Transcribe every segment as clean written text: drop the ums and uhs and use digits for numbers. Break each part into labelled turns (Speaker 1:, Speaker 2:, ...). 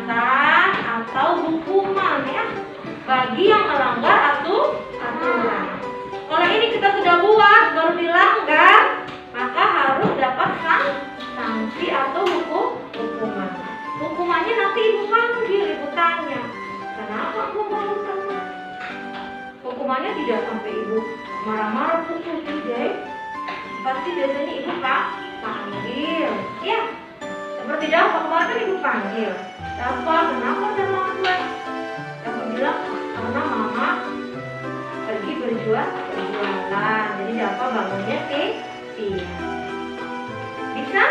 Speaker 1: peringatan atau hukuman ya bagi yang melanggar aturan. Kalau ini kita sudah buat baru dilanggar, maka harus dapat sanksi atau hukuman. Hukumannya nanti ibu panggil, ibu tanya, kenapa aku baru kena? Hukumannya tidak sampai ibu marah-marah pukul tidak. Pasti biasanya ibu panggil, ya. Seperti Dafa kemarin kan ibu panggil, Dafa kenapa terlambat? Dafa bilang karena mama pergi berjualan, jadi Dafa bangunnya siang. Bisa?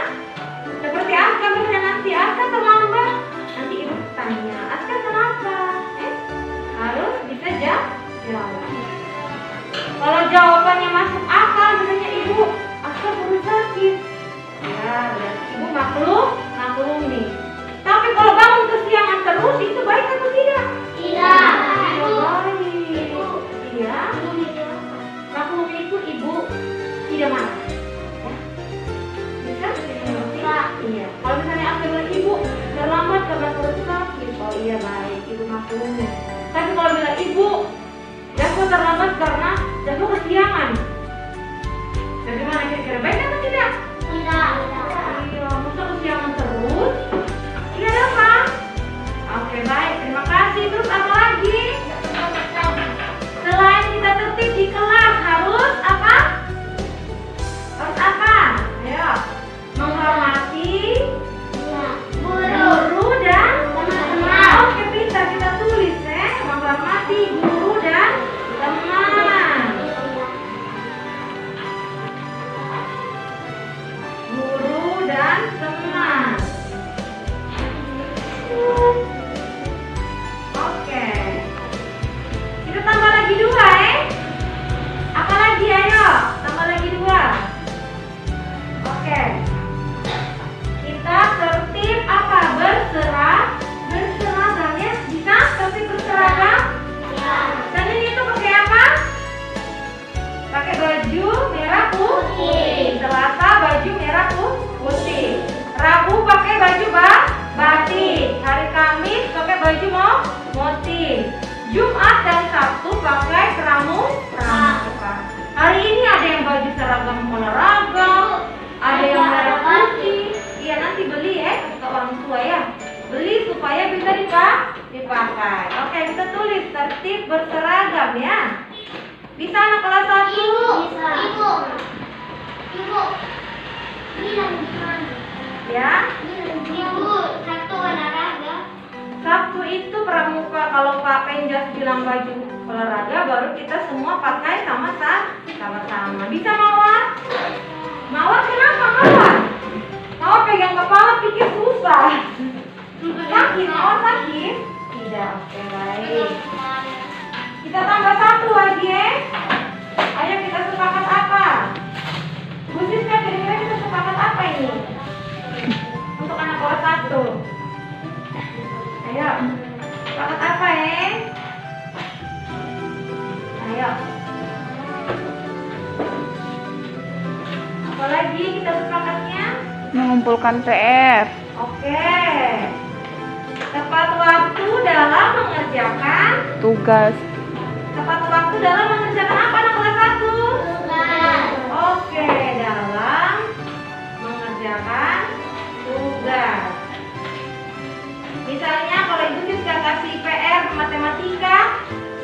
Speaker 1: Seperti Aska misalnya nanti Aska terlambat, nanti ibu tanya Aska kenapa? Harus bisa jawab. Kalau jawabannya masuk akal, misalnya ibu Aska baru sakit, ya berarti ibu maklumi. Tapi kalau bangun kesiangan terus, itu baik atau tidak?
Speaker 2: Tidak.
Speaker 1: Baik. Iya. Maklumi itu ibu tidak marah. Ya? Bisa? Iya. Kalau misalnya aku bilang ibu terlambat karena perut sakit, oh iya baik, ibu maklumi. Tapi kalau bilang ibu Dafa terlambat karena Dafa kesiangan, bagaimana kira-kira, baik atau tidak?
Speaker 2: Tidak.
Speaker 1: Iya, masa kesiangan terus? Iya Dafa. Oke baik, terima kasih. Terus apa lagi? Selain kita tertib di kelas, harus apa? Harus apa? Ayo, menghormati guru dan teman. Oke, pintar kita tulis ya. Menghormati guru dan teman. Guru dan teman. Oke. Kita tambah lagi 2 Apa lagi ayo? Tambah lagi 2. Oke. Kita tertib apa? Berseragam ya? Bisa tertib berseragam? Dan ini tuh pakai apa? Pakai baju merah putih. Selasa baju merah putih. Rabu pakai baju batik. Hari Kamis pakai baju motif. Jumat dan Sabtu pakai pramuka. Hari ini ada yang baju seragam olahraga, ada yang merah putih. Iya nanti beli ke orang tua ya. Beli supaya bisa dipakai. Oke, kita tulis tertib berseragam ya. Bisa anak kelas 1?
Speaker 2: Bisa. Ibu. Ini lagi mana?
Speaker 1: Ya.
Speaker 2: Ibu, satu olahraga.
Speaker 1: Sabtu itu pramuka. Kalau Pak Penjas bilang baju olahraga, baru kita semua pakai sama-sama. Bisa Mawar? Mawar kenapa Mawar? Mawar pegang kepala pikir susah. Sakit, Mawar sakit? Tidak, oke baik. Kita tambah 1 lagi Ayo kita sepakat apa? Bu Siska, kira-kira kita sepakat apa ini? Untuk anak kelas 1. Ayo, sepakat apa Ayo. Apa lagi kita sepakatnya?
Speaker 3: Mengumpulkan PR.
Speaker 1: Oke. Tepat waktu dalam mengerjakan
Speaker 3: Tugas.
Speaker 1: Tepat waktu dalam mengerjakan apa anak kelas 1?
Speaker 2: Tugas.
Speaker 1: Oke, dalam mengerjakan tugas. Misalnya kalau Ibu Siska kasih PR matematika,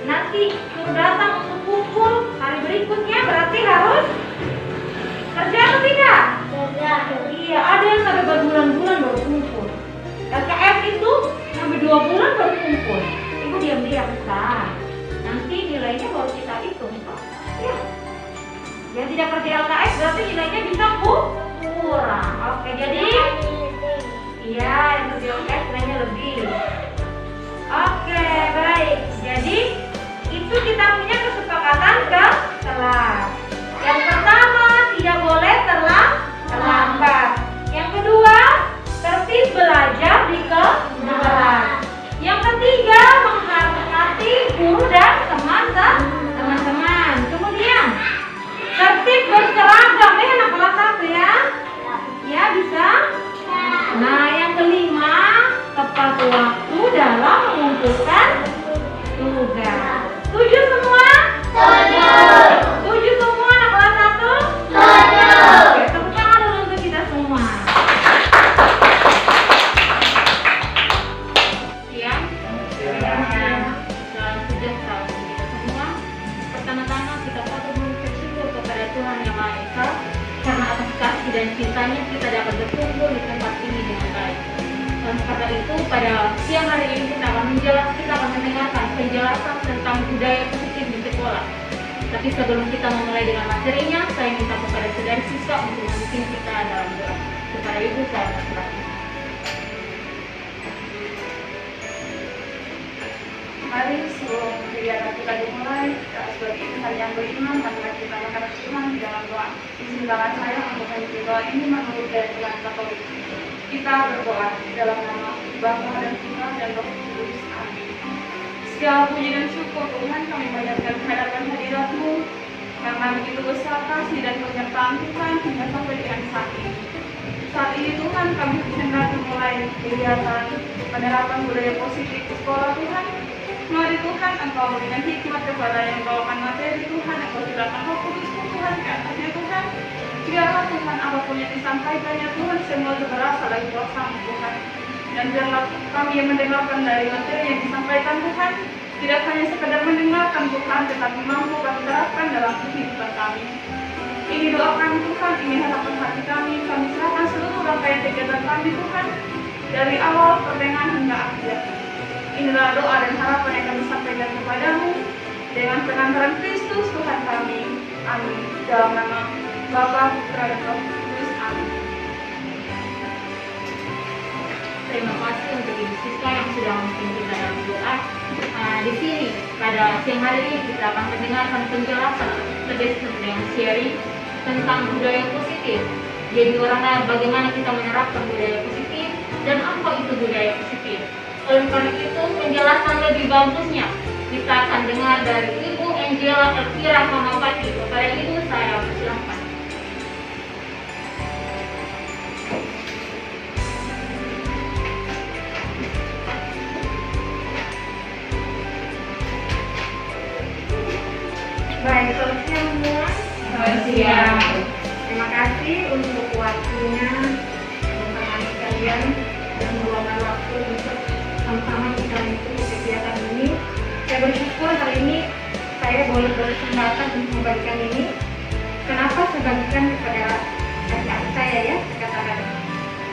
Speaker 1: nanti suruh datang untuk kumpul hari berikutnya, berarti harus kerja atau tidak? Iya, ada yang sampai berbulan-bulan baru kumpul. LKS itu sampai 2 bulan baru kumpul. Ibu diam-diam nanti nilainya baru kita hitung ya. Yang tidak kerja LKS berarti nilainya bisa kurang. Oke, jadi iya yang kerja LKS nilainya lebih. Oke, baik. Jadi itu kita punya kesepakatan ke kelas. Yang pertama, tidak boleh terlambat. Yang kedua, tertib belajar di kelas. Yang ketiga, menghormati guru dan teman-teman. Kemudian, tertib berseragam anak kelas 1 ya. Ya, bisa. Nah, yang kelima, tepat waktu. menentukan tugas. Setuju semua? Setuju semua anak kelas 1? Oke, tepuk tangan dulu untuk kita semua. Siang. Dan sudah tahu kita semua. Pertama-tama kita patut mengucap syukur kepada Tuhan Yang Maha Esa karena atas kasih dan cintanya kita dapat berkumpul di tempat ini dengan baik. Dan karena itu pada siang hari ini kita akan mendengarkan penjelasan tentang budaya positif di sekolah. Tapi sebelum kita memulai dengan materinya, saya minta kepada saudara siswa untuk memimpin kita dalam doa. Kepada Ibu saya persilakan.
Speaker 3: Mari sebelum kegiatan kita dimulai, sebagai insan yang beriman, marilah kita menghadap Tuhan di dalam doa. Izinkanlah saya untuk memimpin doa ini menurut dari Tuhan Katolik. Kita berdoa dalam nama Bapa dan Putra dan Roh Kudus. Amin. Segala puji dan syukur Tuhan kami panjatkan kehadiran hadirat-Mu karena begitu besar kasih dan penyertaan Tuhan hingga sampai dengan saat ini. Saat ini Tuhan kami hendak memulai kegiatan penerapan budaya positif di sekolah Tuhan. Mari Tuhan Engkau berikan hikmat kepada yang membawakan materi Tuhan, Engkau silakan Roh Kudus-Mu Tuhan ke atasnya Tuhan. Biarlah Tuhan apapun yang disampaikannya Tuhan semua berasal dari kuasa-Mu Tuhan. Dan biarlah kami yang mendengarkan dari materi yang disampaikan Tuhan tidak hanya sekedar mendengarkan Tuhan, tetapi mampu kami terapkan dalam kehidupan kami. Ini doa kami Tuhan, ini harapan hati kami serahkan seluruh rangkaian kegiatan kami Tuhan, dari awal pertengahan hingga akhir. Inilah doa dan harapan yang kami sampaikan kepadamu dengan pengantaran Kristus Tuhan kami. Amin. Dalam nama Bapa, Putra, dan Roh Kudus. Amin.
Speaker 1: Terima kasih untuk ibu siswa yang sudah memimpin kita dalam doa. Di sini pada siang hari ini kita akan mendengarkan penjelasan lebih dengan sharing tentang budaya positif. Jadi bagaimana kita menerapkan budaya positif dan apa itu budaya positif. Oleh karena itu penjelasan lebih bagusnya kita akan dengar dari Ibu Angela Elvira Kamapati. Kepada Ibu saya persilakan.
Speaker 4: Baik, selamat siang semua.
Speaker 1: Selamat siang.
Speaker 4: Terima kasih untuk waktunya teman-teman sekalian dan meluangkan waktu untuk sama-sama kita mengikuti kegiatan ini. Saya bersyukur hari ini saya boleh berkesempatan untuk membagikan ini. Kenapa saya bagikan kepada adik-adik saya ya? Saya katakan,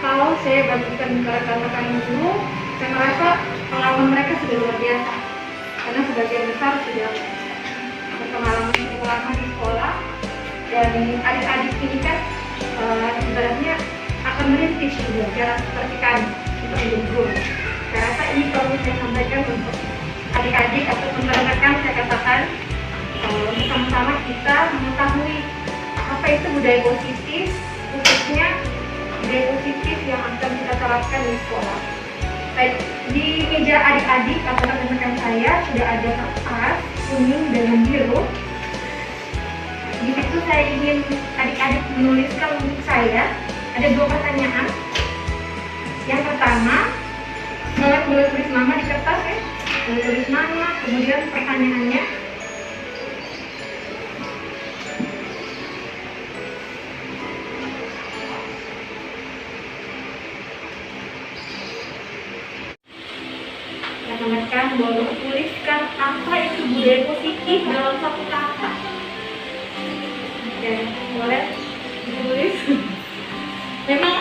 Speaker 4: kalau saya bagikan ke rekan-rekan guru, saya merasa pengalaman mereka sudah luar biasa. Karena sebagian besar sudah pengalaman di sekolah, dan adik-adik ini kan ibaratnya akan merintis belajar seperti kami untuk menjadi guru. Saya rasa ini perlu saya sampaikan untuk adik-adik atau rekan-rekan. Saya katakan sama-sama kita mengetahui apa itu budaya positif, khususnya budaya positif yang akan kita terapkan di sekolah. Baik, di meja adik-adik atau rekan-rekan saya sudah ada kertas kuning dengan biru. Di situ saya ingin adik-adik menuliskan untuk saya ada 2 pertanyaan. Yang pertama, boleh tulis nama di kertas ya, boleh tulis nama, kemudian pertanyaannya. Rekan-rekan boleh tuliskan apa itu budaya positif dalam 1 kata. Oke, boleh tulis. Memang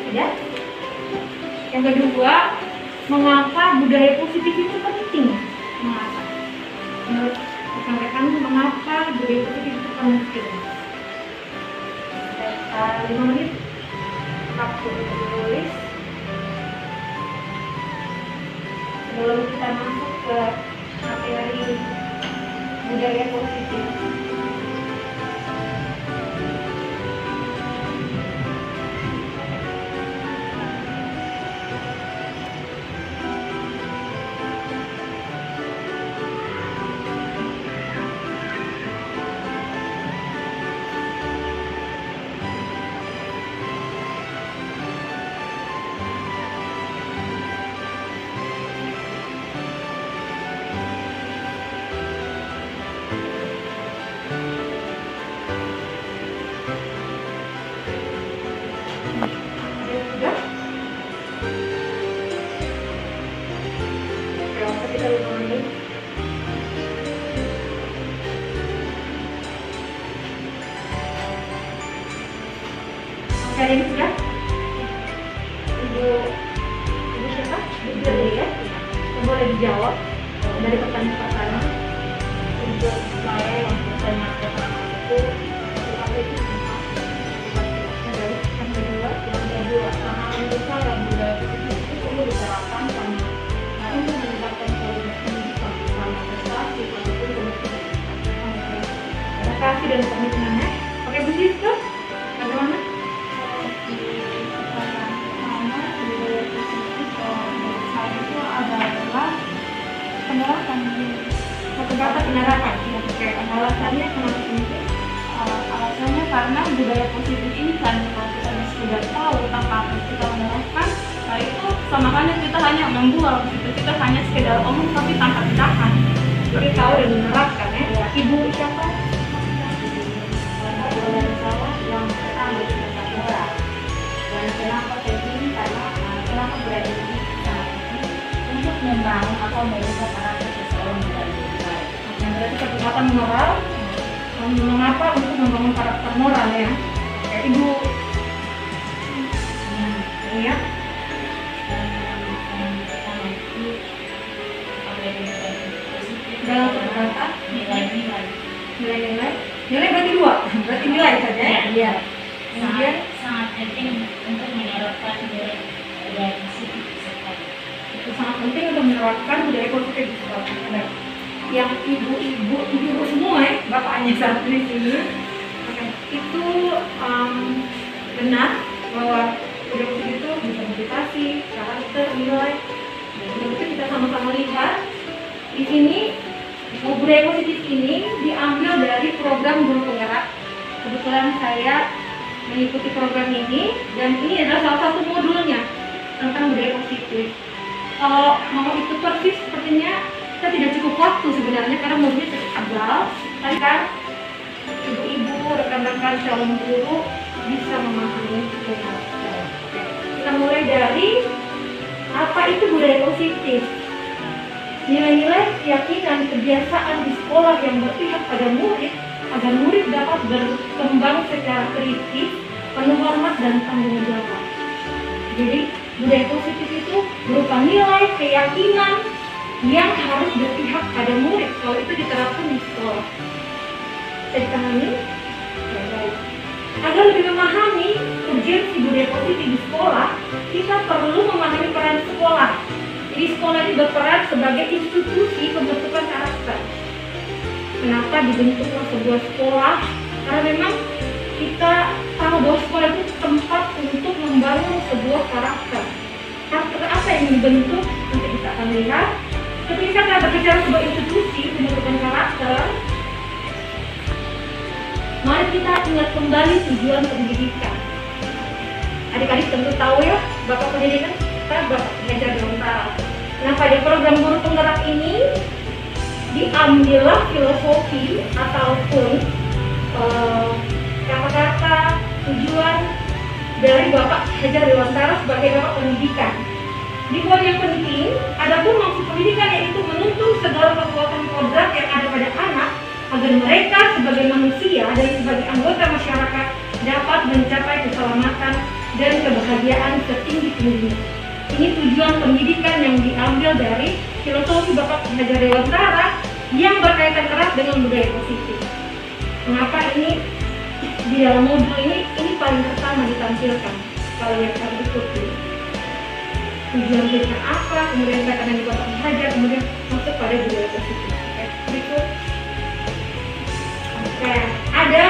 Speaker 4: sudah. Yang kedua, mengapa budaya positif itu penting? Mengapa? Menurut rekan-rekan, mengapa budaya positif itu penting? 5 menit waktu untuk menulis sebelum kita masuk ke materi budaya positif. Ada yang sudah? Ibu siapa? Ibu Firly ya? Boleh dijawab dari pertanyaan pertama.
Speaker 1: Untuk saya yang bertanya itu apa itu
Speaker 4: Yang kedua,
Speaker 1: yang kedua, karena menurut saya budaya positif itu perlu diterapkan karena untuk meningkatkan kualitas pendidikan sama prestasi ataupun komunikasi.
Speaker 4: terima kasih dan komitmennya. Oke, Bu Siska, bagaimana?
Speaker 3: Penerapan
Speaker 4: Kata penerapan. Oke, alasannya kenapa penting?
Speaker 3: alasannya karena budaya positif ini kan kalau kita sudah tahu tanpa kita menerapkan, nah itu sama halnya kita hanya membual gitu, kita hanya sekedar omong tapi tanpa tindakan.
Speaker 4: Jadi tahu dan menerapkan ya. Ibu siapa?
Speaker 1: Dan saya yang pertama itu tentang moral. Dan kenapa saya pilih karena kenapa berada di sini untuk membangun atau mengubah karakter seseorang menjadi lebih baik.
Speaker 4: Yang berarti kekuatan moral. Mengapa untuk membangun karakter moral ya? Oke, Ibu. Iya. Dalam penerapan nilai-nilai berarti dua, berarti nilai saja ya? Iya. Kemudian
Speaker 1: sangat penting untuk menerapkan budaya positif sekali.
Speaker 4: itu sangat penting untuk menerapkan budaya positif di sekolah. Yang ibu-ibu semua ya, bapaknya satu di sini. Oke, itu benar bahwa budaya positif itu bisa motivasi, karakter, nilai. Jadi kita sama-sama lihat di sini budaya positif ini diambil dari program guru penggerak. Kebetulan saya mengikuti program ini dan ini adalah salah satu modulnya tentang budaya positif. Kalau mau itu persis sepertinya kita tidak cukup waktu sebenarnya karena modulnya cukup tebal. Tapi kan ibu-ibu, rekan-rekan calon guru bisa memahami dengan baik. Kita mulai dari apa itu budaya positif. Nilai-nilai, keyakinan, kebiasaan di sekolah yang berpihak pada murid agar murid dapat berkembang secara kritis, penuh hormat dan tanggung jawab. Jadi budaya positif itu berupa nilai, keyakinan yang harus berpihak pada murid kalau itu diterapkan di sekolah. Saya dipahami? Ya, baik. Agar lebih memahami urgensi budaya positif di sekolah, kita perlu memahami peran sekolah. Jadi sekolah ini berperan sebagai institusi pembentukan karakter. Kenapa dibentuklah sebuah sekolah? Karena memang kita tahu bahwa sekolah itu tempat untuk membangun sebuah karakter. Karakter apa yang dibentuk? Nanti kita akan lihat. Ketika kita berbicara sebuah institusi pembentukan karakter, mari kita ingat kembali tujuan pendidikan. Adik-adik tentu tahu ya, Bapak pendidikan kita Bapak Hajar Dewantara. Nah, pada program guru penggerak ini diambillah filosofi ataupun kata-kata tujuan dari Bapak Hajar Dewantara sebagai Bapak pendidikan. Di poin yang penting, adapun maksud pendidikan yaitu menuntun segala kekuatan kodrat yang ada pada anak agar mereka sebagai manusia dan sebagai anggota masyarakat dapat mencapai keselamatan dan kebahagiaan setinggi-tingginya. Ini tujuan pendidikan yang diambil dari filosofi Bapak Hajar Dewantara yang berkaitan erat dengan budaya positif. Mengapa ini di dalam modul ini paling pertama ditampilkan kalau yang akan ikuti. Tujuan kita apa, kemudian kata yang Bapak Hajar, kemudian masuk pada budaya positif. Oke, berikut. Oke, ada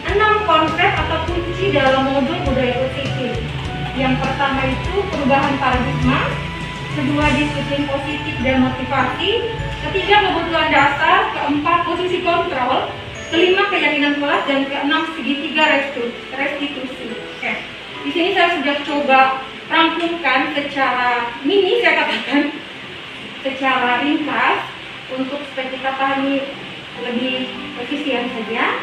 Speaker 4: 6 konsep atau kunci dalam modul budaya positif. Yang pertama itu perubahan paradigma, kedua disiplin positif dan motivasi, ketiga kebutuhan dasar, keempat posisi kontrol, kelima keyakinan kelas, dan keenam segitiga restitusi. Oke, di sini saya sudah coba rampungkan secara mini, saya katakan secara ringkas untuk supaya kita pahami lebih efisien saja.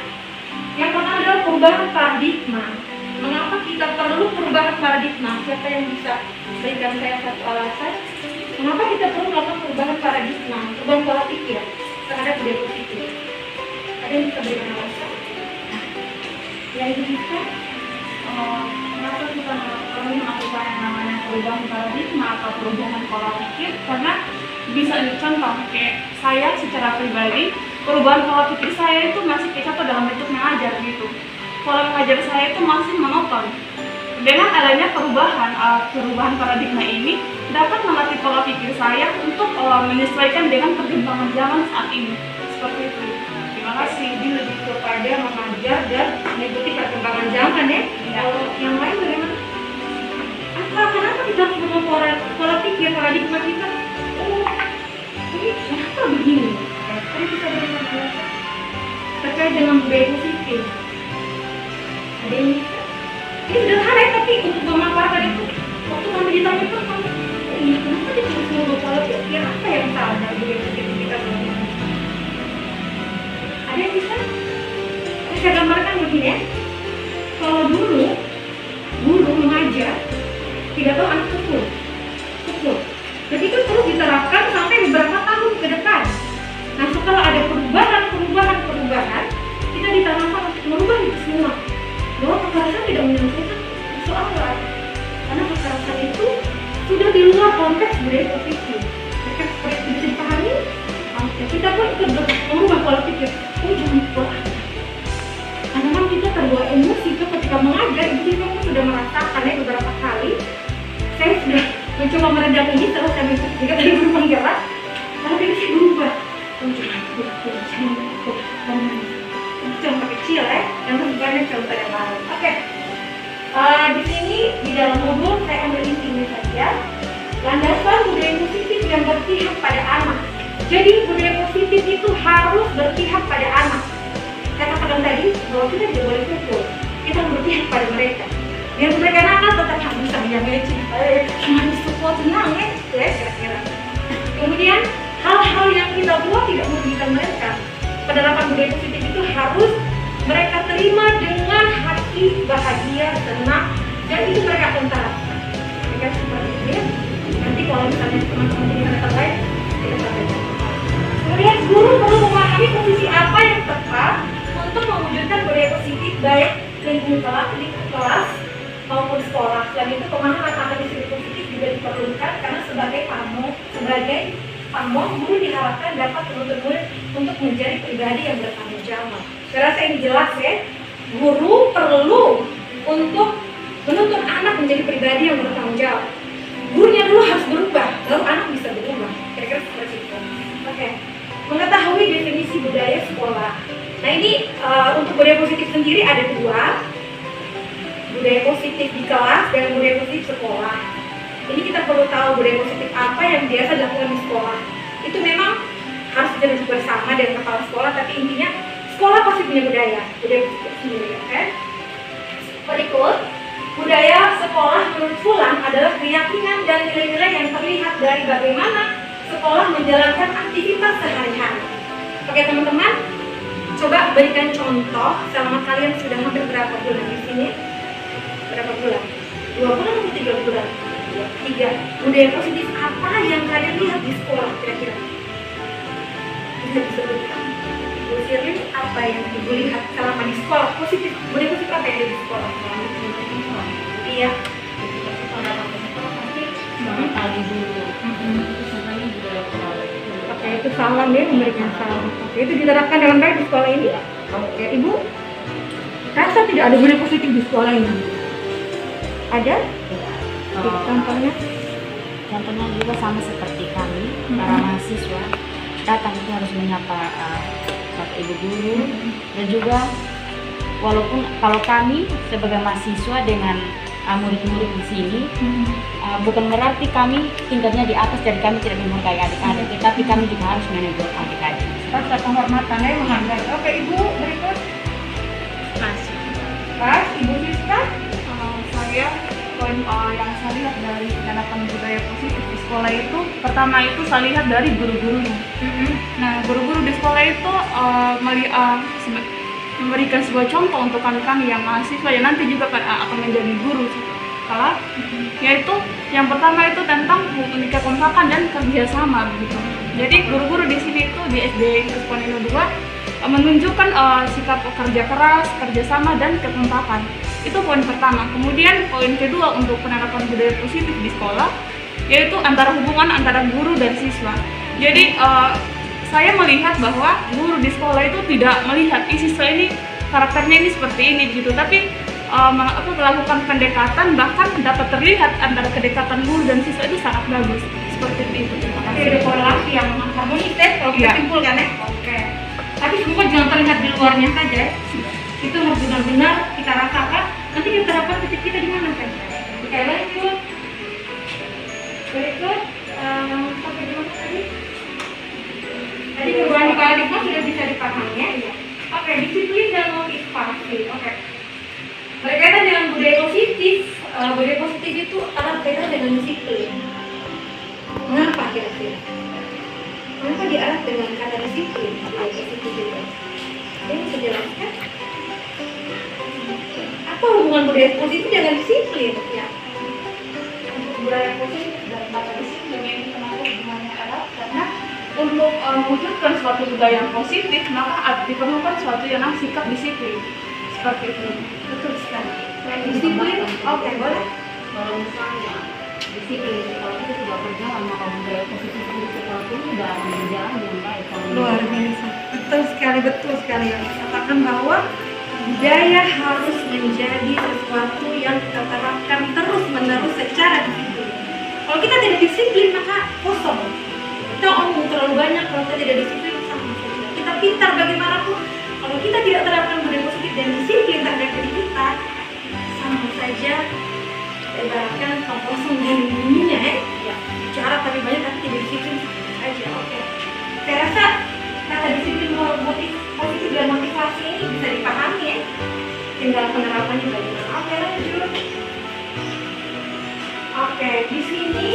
Speaker 4: Yang pertama adalah perubahan paradigma. Mengapa kita perlu perubahan paradigma? Siapa yang bisa berikan saya satu alasan? Mengapa kita perlu melakukan perubahan paradigma, perubahan pola pikir terhadap budaya positif? Ada yang bisa berikan alasan? Yang itu bisa?
Speaker 3: perubahan paradigma atau perubahan pola pikir, karena bisa contoh kayak saya secara pribadi, perubahan pola pikir saya itu masih kayak contoh dalam bentuk mengajar gitu. Pola mengajar saya itu masih monoton. Dengan adanya perubahan paradigma ini dapat melatih pola pikir saya untuk menyesuaikan dengan perkembangan zaman saat ini. Seperti itu. Terima kasih.
Speaker 1: Jadi lebih kepada mengajar dan mengikuti perkembangan zaman ya. Kalau yang lain bagaimana? Kenapa kita harus mengubah pola pikir paradigma kita? Oh, ini kenapa begini? Tadi kita bagaimana? Terkait dengan budaya positif. Ada yang bisa? Ini sederhana ya, tapi untuk memaparkan itu waktu kami ditanya itu kenapa kita harus mengubah pola pikir? Apa yang salah dari budaya positif kita? Ada yang bisa? Saya gambarkan begini ya. Kalau dulu guru mengajar tidak tahu anak pukul. Dan itu terus diterapkan sampai beberapa tahun ke depan. Nah, setelah ada perubahan, kita ditanamkan untuk merubah itu semua. Bahwa kekerasan tidak menyelesaikan persoalan. Karena kekerasan itu sudah di luar konteks budaya positif. Mereka seperti itu bisa dipahami. Kita pun ikut merubah pola pikir. Oh, jangan pukul anak. Karena memang kita terbawa emosi ketika mengajar. Ibu pun sudah merasakannya beberapa kali. Saya sudah mencoba meredam ini setelah saya mengikuti jika tadi guru menggerak. Lalu kita sih berubah. Oh, jangan pukul. Contoh kecil ya, yang sebenarnya contoh yang lain. Oke. Di sini di dalam modul saya ambil intinya saja. Landasan budaya positif yang berpihak pada anak. Jadi budaya positif itu harus berpihak pada anak. Saya katakan tadi bahwa kita tidak boleh pukul. Kita berpihak pada mereka. Biar mereka nakal tetap harus bisa menjaga cinta. Cuma disupport senang ya, kira-kira. Kemudian hal-hal yang kita buat tidak merugikan mereka. Penerapan budaya positif itu harus mereka terima dengan hati bahagia, senang, dan itu mereka akan terapkan. Mereka seperti itu ya. Nanti kalau misalnya teman-teman di mana terbaik, kita sampaikan. Kemudian guru perlu memahami posisi apa yang tepat untuk mewujudkan budaya positif baik lingkungan di kelas maupun sekolah. Selain itu pemahaman akan disiplin positif juga diperlukan karena sebagai pamong guru diharapkan dapat menuntut murid untuk menjadi pribadi yang bertanggung jawab. Saya rasa ini jelas ya. Guru perlu untuk menuntut anak menjadi pribadi yang bertanggung jawab. Gurunya dulu harus berubah, lalu anak bisa berubah. Kira-kira seperti itu. Oke. Mengetahui definisi budaya sekolah. Nah ini untuk budaya positif sendiri ada dua. Budaya positif di kelas dan budaya positif sekolah. Ini kita perlu tahu budaya positif apa yang biasa dilakukan di sekolah. Itu memang harus kita duduk bersama dengan kepala sekolah, tapi intinya sekolah pasti punya budaya positif sendiri, oke? Berikut, budaya sekolah menurut Fulan adalah keyakinan dan nilai-nilai yang terlihat dari bagaimana sekolah menjalankan aktivitas sehari-hari. Oke teman-teman, coba berikan contoh selama kalian sudah hampir berapa bulan di sini? Berapa bulan? 2 bulan atau 3 bulan? 3. Budaya positif apa yang kalian lihat di sekolah kira-kira? Bisa disebutkan. Bu Sirlin, apa yang ibu lihat selama di sekolah positif? Budaya positif apa yang ada di sekolah? Iya.
Speaker 2: Selamat pagi dulu.
Speaker 1: Oke, itu salam ya, memberikan salam. Oke, itu diterapkan dengan baik di sekolah ini. Oke, ibu rasa tidak ada budaya positif di sekolah ini? Ada? Contohnya
Speaker 5: juga sama seperti kami, para mahasiswa datang itu harus menyapa Bapak Ibu guru, dan juga walaupun kalau kami sebagai mahasiswa dengan murid-murid di sini, bukan berarti kami tingkatnya di atas dan kami tidak menghargai adik-adik, tetapi kami juga harus menegur adik-adik.
Speaker 1: rasa penghormatannya menghargai. Oke, ibu berikut. Pas, ibu Siska.
Speaker 3: Saya poin yang saya lihat dari penerapan budaya positif di sekolah itu, pertama itu saya lihat dari guru-gurunya. Nah, guru-guru di sekolah itu memberikan sebuah contoh untuk kami yang mahasiswa yang nanti juga akan menjadi guru sekolah, yaitu yang pertama itu tentang kekompakan dan kerjasama begitu. Jadi guru-guru di sini itu di SD Kesponino 2 menunjukkan sikap kerja keras, kerjasama dan kekompakan. Itu poin pertama. Kemudian poin kedua untuk penerapan budaya positif di sekolah, yaitu hubungan antara guru dan siswa. Jadi saya melihat bahwa guru di sekolah itu tidak melihat siswa ini karakternya ini seperti ini gitu, tapi melakukan pendekatan, bahkan dapat terlihat antara kedekatan guru dan siswa itu sangat bagus. Seperti itu. Terima kasih.
Speaker 4: Ada korelasi yang harmonis ya, kalau kita
Speaker 3: Iya.
Speaker 4: simpulkan ya. Oke. Tapi semua jangan terlihat di luarnya saja ya. Itu harus benar-benar kita rasakan. Nanti kita terapkan titik kita di mana kan? Oke, lanjut. Berikut sampai di mana tadi? Tadi perubahan paradigma sudah bisa dipahami ya. Oke, disiplin dan motivasi. Oke. Berkaitan dengan budaya positif. Budaya positif itu erat kaitan dengan disiplin. Mengapa kira-kira? Mengapa diarat dengan kata disiplin? Budaya positif itu. Ini bisa jelaskan? Apa hubungan budaya positif dengan disiplin? Ya.
Speaker 3: Budaya positif dan kata disiplin ini kenapa hubungannya erat? Karena untuk mewujudkan suatu budaya yang positif, maka diperlukan suatu yang namanya sikap disiplin. Seperti itu.
Speaker 4: Betul sekali. Disiplin, oke, boleh.
Speaker 2: Kalau misalnya disiplin, kalau kita tidak berjalan, maka budaya positif di sekolah pun tidak akan berjalan dengan baik.
Speaker 4: Luar biasa. Betul sekali yang katakan bahwa budaya harus menjadi sesuatu yang kita terapkan terus-menerus secara disiplin. Kalau kita tidak disiplin, maka kosong. Kita omong terlalu banyak, kalau kita tidak disiplin sama saja. Kita pintar bagaimanapun, kalau kita tidak terapkan budaya positif dan disiplin terhadap diri kita, sama saja ibaratkan kosong dari dunia ya. Bicara tapi banyak tapi tidak disiplin sama saja. Oke. Saya rasa kata disiplin positif dan motivasi ini bisa dipahami ya. Tinggal penerapannya bagaimana. Oke, lanjut. Oke, di sini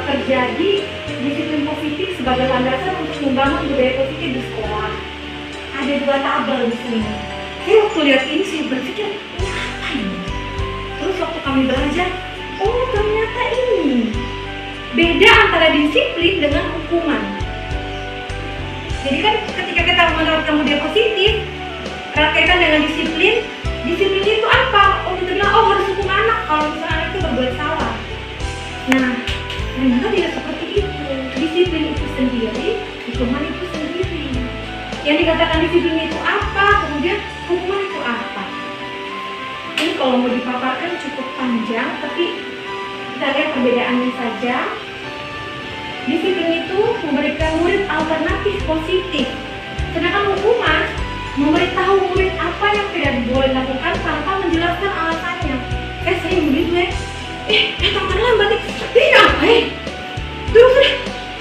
Speaker 4: terjadi disiplin positif sebagai landasan untuk membangun budaya positif di sekolah. Ada 2 tabel di sini. Saya waktu lihat ini sih berpikir, ini apa ini? Terus waktu kami belajar, oh ternyata ini beda antara disiplin dengan hukuman. Jadi kan ketika kita menerapkan budaya positif, kaitan dengan disiplin itu apa? Oh kita bilang, oh harus hukum anak kalau misalnya anak itu berbuat salah. Nah, ternyata tidak seperti itu. Disiplin itu sendiri, hukuman itu sendiri. Yang dikatakan disiplin itu apa, kemudian hukuman itu apa? Ini kalau mau dipaparkan cukup panjang, tapi kita lihat perbedaannya saja. Disiplin itu memberikan murid alternatif positif, sedangkan hukuman memberitahu murid apa yang tidak boleh dilakukan tanpa menjelaskan alasannya. Saya sering begitu ya, datang lambat nih, ngapain? Terus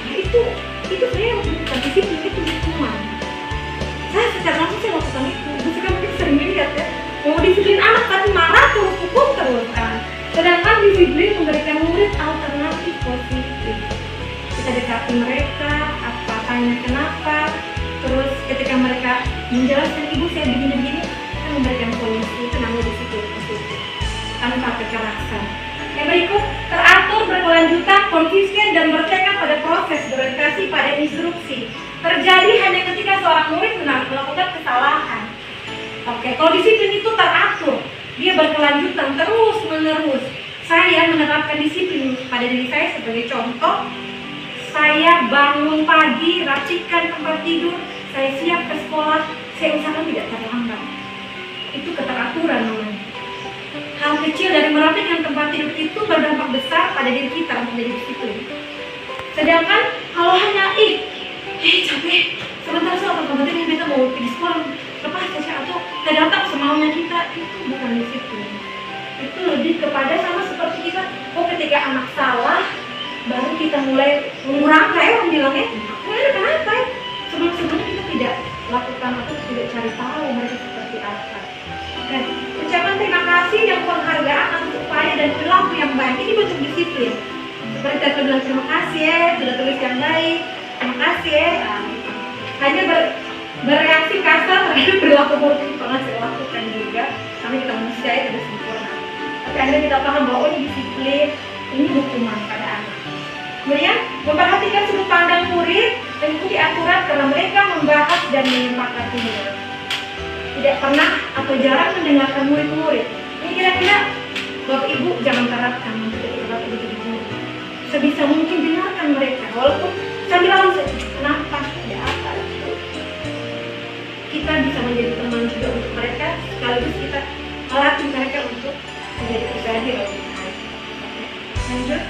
Speaker 4: nah itu saya bukan disiplin, itu hukuman. Saya secara langsung saya lakukan itu. Bukan mungkin sering lihat ya, mau disiplin anak tapi marah terus, hukum terus kan. Sedangkan disiplin memberikan murid alternatif positif. Kita dekati mereka, tanya kenapa, terus ketika mereka menjelaskan ibu saya begini-begini, kita memberikan solusi. Itu namanya disiplin positif tanpa kekerasan. Yang berikut, teratur, berkelanjutan, konsisten dan bertekad pada proses, berorientasi pada instruksi. Terjadi hanya ketika seorang murid melakukan kesalahan. Oke, kalau disiplin itu teratur, dia berkelanjutan terus menerus. Saya menerapkan disiplin pada diri saya sebagai contoh. Saya bangun pagi, rapikan tempat tidur, saya siap ke sekolah, saya usahakan tidak terlambat. Itu keteraturan namanya. Hal kecil dari merapikan tempat tidur itu berdampak besar pada diri kita untuk menjadi disiplin. Sedangkan kalau hanya capek, sebentar soal kebetulan kita mau pergi sekolah, lepas saja atau kita datang semaunya kita, itu bukan disiplin. Itu lebih kepada sama seperti kita, ketika anak salah, baru kita mulai mengurangkan orang bilangnya, kenapa ya? Sebelum-sebelumnya kita tidak lakukan atau tidak cari tahu mereka seperti apa. Oke, ucapan terima kasih dan penghargaan atas upaya dan perilaku yang baik ini bentuk disiplin. Seperti kita bilang terima kasih ya, sudah tulis yang baik, terima kasih ya. Hanya bereaksi kasar terhadap perilaku buruk itu pernah saya lakukan juga. Kami kita manusia ya tidak sempurna. Tapi akhirnya kita paham bahwa ini disiplin, ini hukuman pada anak. Kemudian memperhatikan sudut pandang murid, mengikuti aturan karena mereka membahas dan menyepakatinya. tidak pernah atau jarang mendengarkan murid-murid. Ini kira-kira Bapak Ibu jangan terapkan ketika Bapak Ibu jadi guru. Sebisa mungkin dengarkan mereka, walaupun sambil langsung, kenapa, ada apa gitu. Kita bisa menjadi teman juga untuk mereka, sekaligus kita melatih mereka untuk menjadi pribadi yang lebih baik. Lanjut.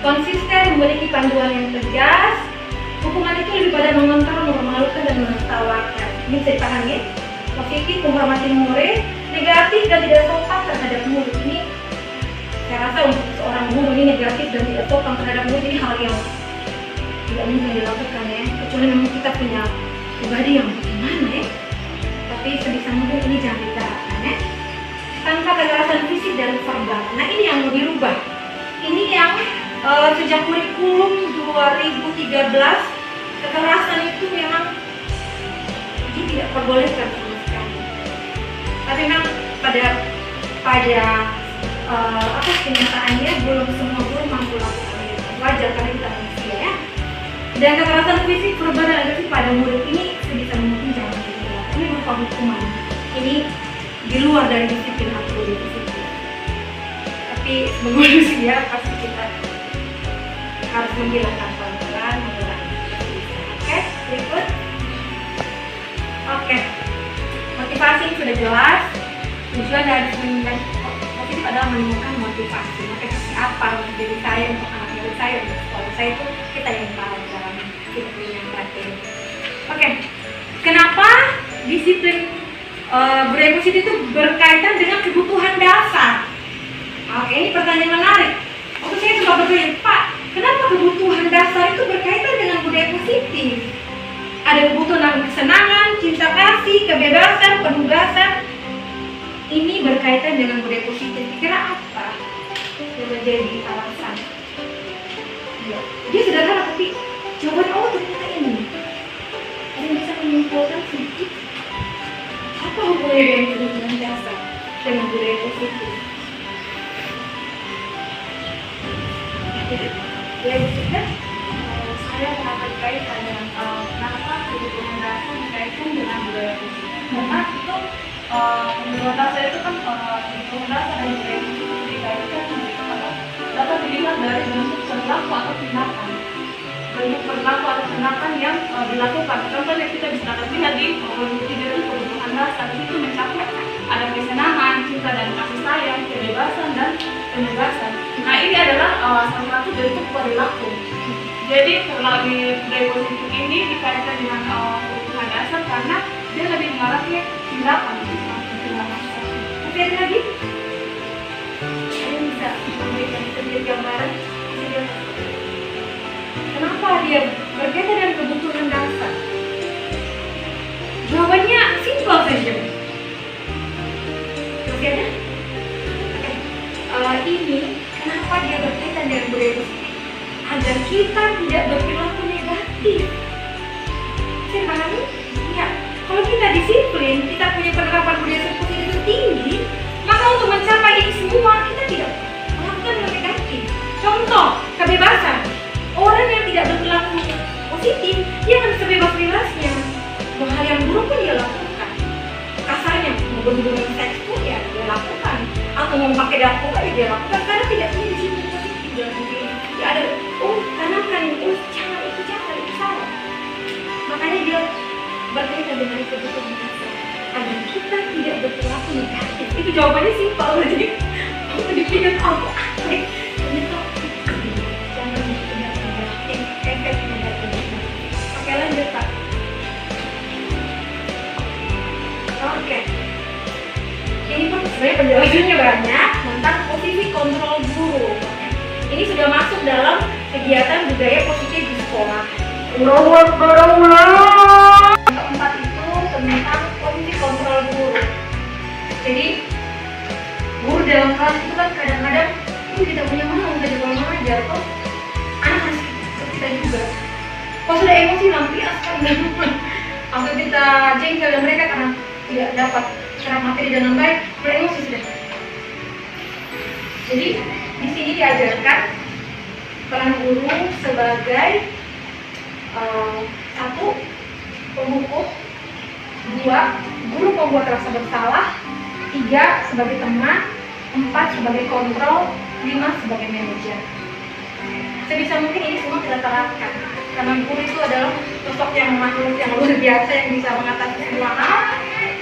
Speaker 4: Konsisten memiliki panduan yang tegas. Hukuman itu lebih pada mengontrol, memalukan, dan menertawakan. Ini bisa dipahami. Positif, menghormati murid. Negatif dan tidak sopan terhadap murid. Ini saya rasa untuk seorang guru ini negatif dan tidak sopan terhadap murid ini hal yang tidak mungkin dilakukan ya. Kecuali memang kita punya pribadi yang bagaimana ya. Tapi sebisa mungkin ini jangan diterapkan ya. Tanpa kekerasan fisik dan verbal. Nah ini yang mau dirubah. Ini yang sejak kurikulum 2013 kekerasan itu memang tidak perbolehkan sama sekali. Tapi memang pada kenyataannya belum semua guru mampu lakukan itu. Wajar karena kita manusia ya. Dan kekerasan fisik, verbal dan agresif pada murid ini sebisa mungkin jangan dilakukan. Ini berupa hukuman. Ini di luar dari disiplin atau disiplin. Tapi sebagai manusia pasti kita harus menghilangkan pelan-pelan, mengurangi. Oke, berikut. Oke, motivasi sudah jelas. Tujuan dari positif adalah menemukan motivasi. Motivasi apa untuk diri saya, untuk anak murid saya, untuk sekolah saya itu kita yang tahu dalam disiplin yang terakhir. Oke, kenapa disiplin budaya positif itu berkaitan dengan kebutuhan dasar? Oke, ini pertanyaan menarik. Waktu saya sempat bertanya, Pak, kenapa kebutuhan dasar itu berkaitan dengan budaya positif? Ada kebutuhan kesenangan, cinta kasih, kebebasan, penugasan. Ini berkaitan dengan budaya positif. Kira apa yang menjadi alasan? Ya, dia sederhana tapi jawaban Allah ternyata ini. Ada yang bisa menyimpulkan sedikit apa hubungannya dengan kebutuhan dasar dengan budaya positif? Ya, bisa.
Speaker 3: Saya kenapa dikaitkan dengan kenapa kebutuhan dasar dikaitkan dengan budaya positif? Karena itu kebutuhan dasar itu kan kebutuhan dasar dan budaya positif dikaitkan dapat dilihat dari bentuk perilaku atau tindakan. Bentuk perilaku atau tindakan yang dilakukan. Contohnya kita bisa dapat lihat di bentuk itu kebutuhan dasar itu mencakup ada kesenangan, cinta dan kasih sayang, kebebasan dan penugasan. Nah ini adalah salah satu bentuk perilaku. Jadi di budaya positif ini dikaitkan dengan kebutuhan dasar karena dia lebih mengarah ke tindakan.
Speaker 4: Tapi ada lagi? Ada bisa memberikan sedikit gambaran? Kenapa dia berkaitan dengan kebutuhan dasar? Jawabannya simpel saja. Masih ada? Oke. Ini kenapa dia berkaitan dengan budaya positif? Agar kita tidak berperilaku negatif. Saya pahami? Ya. Kalau kita disiplin, kita punya penerapan budaya positif itu tinggi, maka untuk mencapai ini semua kita tidak melakukan yang negatif. Contoh, kebebasan. Orang yang tidak berperilaku positif, dia akan sebebas-bebasnya. Hal yang buruk pun dia lakukan. Kasarnya, mau berhubungan seks pun ya dia lakukan. Atau mau pakai narkoba ya dia lakukan karena tidak punya disiplin positif dalam diri. Ya ada, tanamkan ini, jangan itu salah. Makanya dia berkaitan dengan kebutuhan dasar agar kita tidak berperilaku negatif. Itu jawabannya simpel, jadi aku dipikir apa? Ternyata jangan berperilaku negatif, efek negatif. Oke, lanjut Pak. Oke. Ini pun sebenarnya penjelasannya banyak tentang posisi kontrol guru. Ini sudah masuk dalam kegiatan budaya positif di sekolah. Keempat itu tentang posisi kontrol guru. Jadi guru dalam kelas itu kan kadang-kadang kita punya mau jadi kalau mengajar kok anak masih kita juga. Kalau sudah emosi lampiaskan atau kita jengkel dan mereka karena tidak dapat serap materi dengan baik, beremosi sudah. Jadi di sini diajarkan peran guru sebagai satu pemupuk 2 guru pembuat rasa bersalah, 3 sebagai teman, 4 sebagai kontrol, 5 sebagai manajer. Sebisa mungkin ini semua kita terapkan karena guru itu adalah sosok yang makhluk yang luar biasa yang bisa mengatasi semua hal.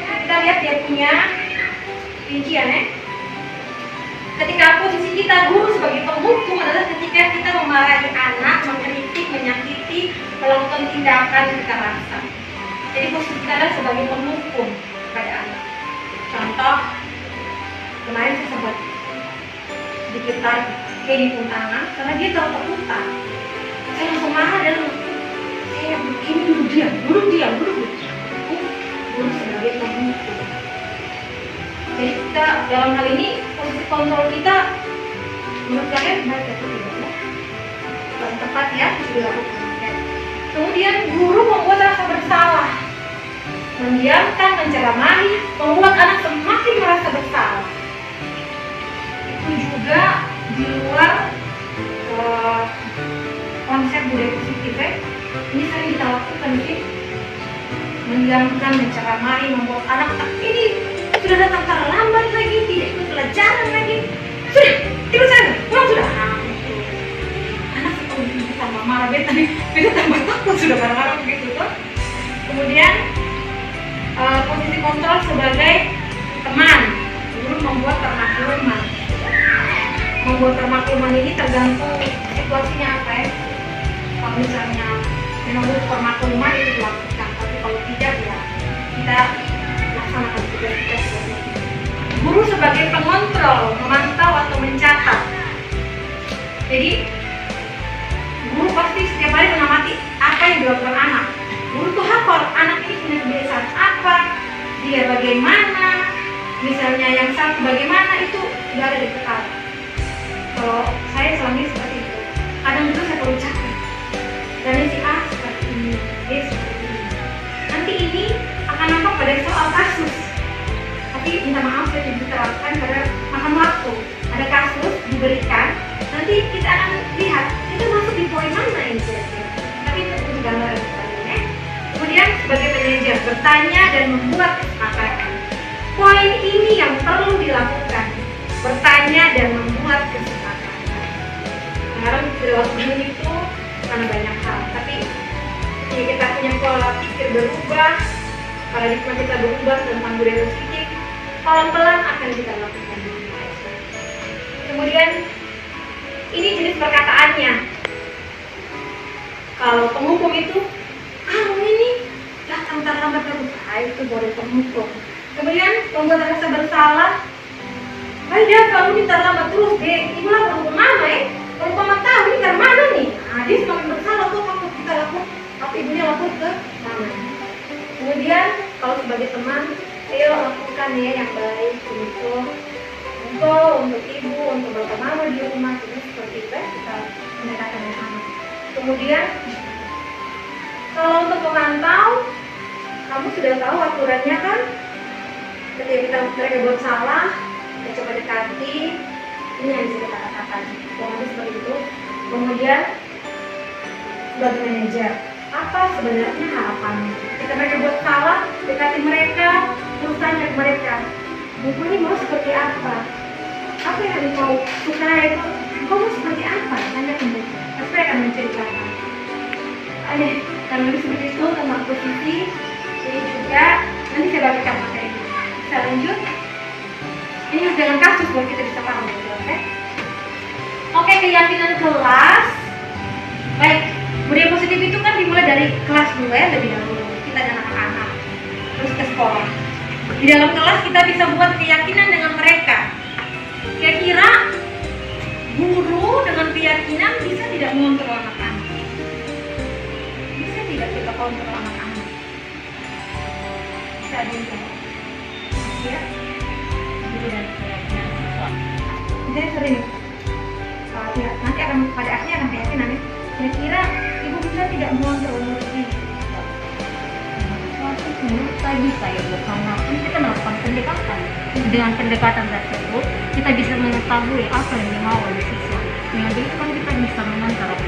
Speaker 4: Kita lihat dia punya rincian ya. Ketika posisi kita guru sebagai penghukum adalah ketika kita memarahi anak, mengkritik, menyakiti, melakukan tindakan kekerasan. Jadi posisi kita adalah sebagai penghukum pada anak. Contoh, kemarin saya sempat sedikit tarik Kenny tangan karena dia terlalu terputar. Saya langsung marah dan saya begini duduk diam. Guru sebagai penghukum. Jadi kita dalam hal ini posisi kontrol kita menurut kalian baik atau tidak ya? Kurang tepat ya bisa dilakukan. Kemudian guru membuat rasa bersalah, mendiamkan, menceramahi, membuat anak semakin merasa bersalah. Itu juga di luar konsep budaya positif ya. Ini sering kita lakukan sih, mendiamkan, menceramahi, membuat anak ini sudah datang terlambat lagi, tidak ikut pelajaran lagi, sudah tidur sana, pulang sudah. Anak seperti itu tambah marah, beta tambah takut sudah marah-marah begitu tuh. Kemudian posisi kontrol sebagai teman, guru membuat permakluman. Membuat permakluman ini tergantung situasinya apa ya. Kalau misalnya memang butuh permakluman itu dilakukan, tapi kalau tidak ya kita laksanakan tugas kita sebagai guru sebagai pengontrol, memantau atau mencatat. Jadi guru pasti setiap hari mengamati apa yang dilakukan anak. Guru tuh hafal anak ini punya kebiasaan apa, dia bagaimana, misalnya yang satu bagaimana, itu tidak ada di kepala. Kalau saya selama ini seperti itu, kadang juga saya perlu catat. Dan si A seperti ini, B seperti ini. Nanti ini akan nampak pada soal kasus. Tapi minta maaf saya tidak terapkan karena makan waktu. Ada kasus diberikan, nanti kita akan lihat kita masuk di poin mana ini kira-kira. Tapi itu untuk gambaran ya. Kemudian sebagai manajer bertanya dan membuat kesepakatan. Poin ini yang perlu dilakukan, bertanya dan membuat kesepakatan. Sekarang perilaku itu karena banyak hal, tapi ketika kita punya pola pikir berubah, paradigma kita berubah tentang budaya positif, pelan-pelan akan kita lakukan. Kemudian ini jenis perkataannya. Kalau penghukum itu, kamu ini datang terlambat terus, itu boleh penghukum. Kemudian membuat rasa bersalah, dia kamu ini terlambat terus, ibu lapor ke mama ya. Kalau mama tahu ini dari mana nih, dia semakin bersalah tuh waktu kita lapor, tapi ibunya lapor ke mama. Kemudian kalau sebagai teman, ayo lakukan ya yang baik untuk ibu, untuk bapak mama di rumah, jadi seperti itu ya, kita pendekatan yang anak. Kemudian kalau untuk memantau, kamu sudah tahu aturannya kan? Ketika mereka buat salah, kita coba dekati, ini yang bisa kita katakan. Seperti itu. Kemudian sebagai manajer, apa sebenarnya harapannya? Ketika mereka buat salah, dekati mereka, terus tanya ke mereka, buku ini mau seperti apa? Apa yang engkau sukai? Engkau mau seperti apa? Tanya ke mereka. Pasti akan menceritakan. Kalau seperti itu tentang posisi, ini juga nanti saya bagikan materi. Kita lanjut. Ini harus dengan kasus buat kita bisa paham, oke? Oke, keyakinan kelas. Baik, budaya positif itu kan dimulai dari kelas dulu ya, lebih dahulu. Kita dan anak-anak, terus ke sekolah. Di dalam kelas kita bisa buat keyakinan dengan mereka. Kira-kira guru dengan keyakinan bisa tidak mengontrol anak-anak? Bisa tidak kita kontrol anak-anak? Bisa juga. Ya,
Speaker 5: Guru dan keyakinan siswa.
Speaker 4: saya sering ya, nanti akan pada akhirnya akan keyakinan ya. Kira-kira ibu bisa tidak mengontrol murid ini?
Speaker 5: Menurut saya bisa ya Bu, karena kan kita melakukan pendekatan. Dengan pendekatan tersebut kita bisa mengetahui apa yang dimau oleh siswa. Dengan begitu kan kita bisa mengontrol.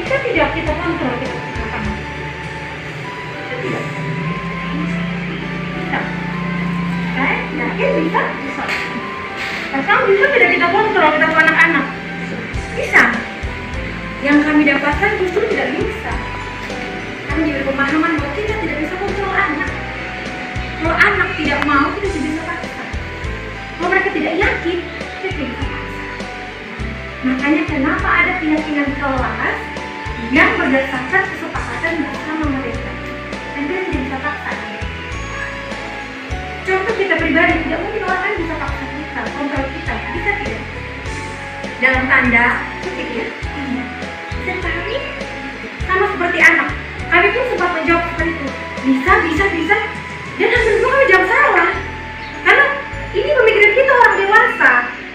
Speaker 4: Bisa tidak kita kontrol kita anak-anak? tidak? Bisa. Saya yakin bisa. Bisa. Asal bisa tidak kita kontrol kita ke anak-anak. Bisa. Yang kami dapatkan justru tidak bisa. Kami diberi pemahaman bahwa kita tidak bisa kontrol anak. Kalau anak tidak mau, kita tidak bisa paksa. Kalau mereka tidak yakin, kita tidak bisa paksa. Makanya kenapa ada keyakinan kelas yang berdasarkan kesepakatan bersama mereka. Dan kita tidak bisa paksa. Contoh kita pribadi, tidak mungkin orang lain bisa paksa kita, kontrol kita. Bisa tidak? Dalam tanda kutip ya. Dan kami sama seperti anak. Kami pun sempat menjawab seperti itu. Bisa. Dan hampir semua kami jawab salah. Karena ini pemikiran kita orang dewasa.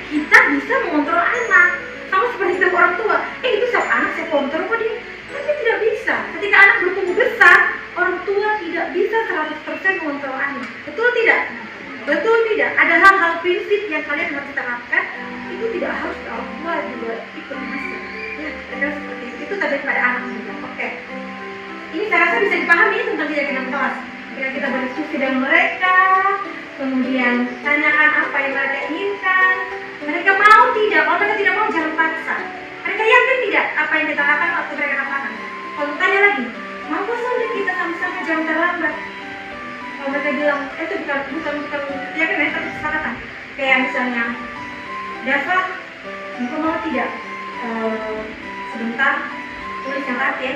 Speaker 4: Kita bisa mengontrol anak. Sama seperti kita orang tua. Itu siapa anak saya kontrol kok dia. Tapi tidak bisa. Ketika anak bertumbuh besar, orang tua tidak bisa 100% mengontrol anak. Betul tidak? Betul tidak? Ada hal-hal prinsip yang kalian harus terapkan. Itu tidak harus orang tua juga ikut masuk. Ya, ada seperti itu. Itu tadi pada anak juga. Oke. Ini saya rasa bisa dipahami tentang keyakinan kelas. Ketika kita berdiskusi dengan mereka, kemudian tanyakan apa yang mereka inginkan. Mereka mau tidak? Kalau mereka tidak mau, jangan paksa. Mereka yakin tidak apa yang kita katakan waktu mereka katakan? Kalau tanya lagi, mau saja kita sama-sama jangan terlambat. Kalau mereka bilang, itu bukan yakin mereka harus kesepakatan. Kayak misalnya, Dava, engkau mau tidak? Sebentar, tulis yang rapi ya.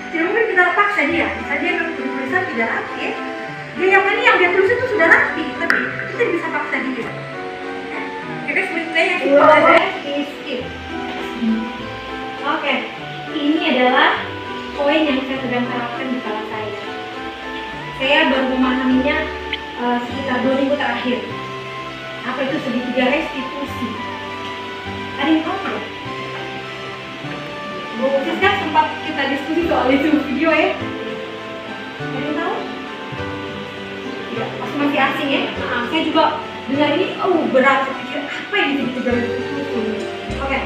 Speaker 4: Tidak mungkin kita paksa dia. Misalnya dia memang tulisan tidak rapi ya. Dia yang dia tulis itu sudah rapi, tapi kita bisa paksa dia. Oke, sebenarnya yang kita ada skip. Oke, ini adalah poin yang saya sedang terapkan di kelas saya. Saya baru memahaminya sekitar 2 minggu terakhir. Apa itu segitiga restitusi? Ada yang tahu nggak? Bu Siska sempat kita diskusi soal itu video ya. Ada yang tahu? Ya, masih asing ya. Saya juga dengar ini, berat. Saya pikir apa yang segitiga restitusi? Oke,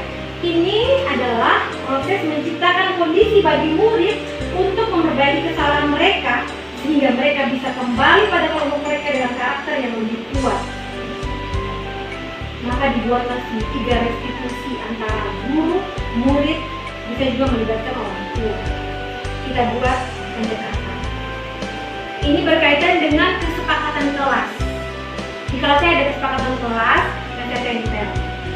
Speaker 4: ini adalah proses menciptakan kondisi bagi murid untuk memperbaiki kesalahan mereka sehingga mereka bisa kembali pada kelompok mereka dengan karakter yang lebih kuat. Maka dibuatlah segitiga restitusi antara guru, murid, bisa juga melibatkan orang tua. Kita buat pendekatan. Ini berkaitan dengan kesepakatan kelas. Di kelas saya ada kesepakatan kelas dan saya detail.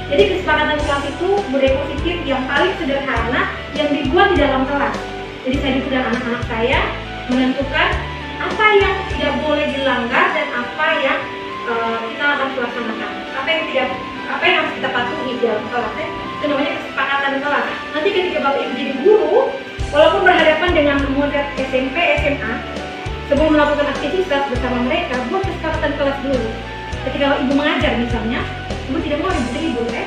Speaker 4: Jadi kesepakatan kelas itu budaya positif yang paling sederhana yang dibuat di dalam kelas. Jadi saya duduk dengan anak-anak saya menentukan apa yang tidak boleh dilanggar dan apa yang kita harus laksanakan. Apa yang harus kita patuhi di dalam kelas ya. Itu namanya kesepakatan kelas. Nanti ketika Bapak Ibu jadi guru, walaupun berhadapan dengan murid SMP, SMA, sebelum melakukan aktivitas bersama mereka, buat kesepakatan kelas dulu. Ketika Ibu mengajar misalnya, Ibu tidak mau ribut ya,